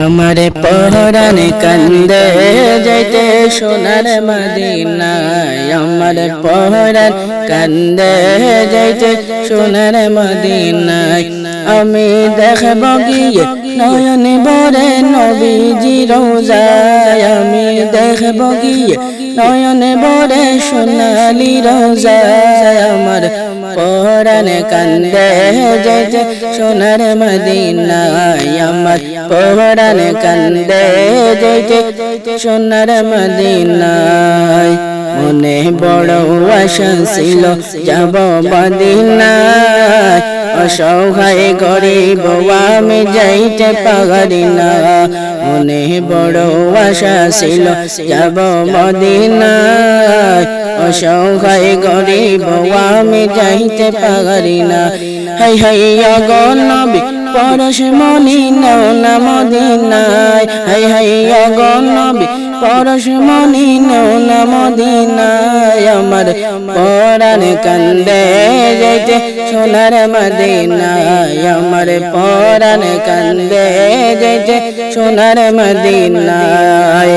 हमारे पहरान कंदे जाइते सोनार मदीनाय हमारे पहरान कंदे जाइते सोनार मदीनाय आमी देखब गिये नयन भरे नबीजी रोजाय आमी देखब गिये नयन भरे सोनाली रोजाय हमारे पहरान कंदे जाइते सोनार मदीनाय हमारे पहरान कंदे जाइते सोनार मदीनाय मने बड़ आशा छिल যাব मदीनाय असहाय गरीब आमी যাইতে পারি না মনে বড় আশা ছিল যাব মদিনায় অসহায় গরিব আমি যাইতে পারি না হাই হাই গো নবী পরশমণি নাও না মদিনায় হাই হাই গো নবী পরশমণি নাও না মদিনায় আমার পরাণ কান্দে যাইতে সোনার মদিনায় আমার পরাণ কান্দে যাইতে সোনার মদিনায়।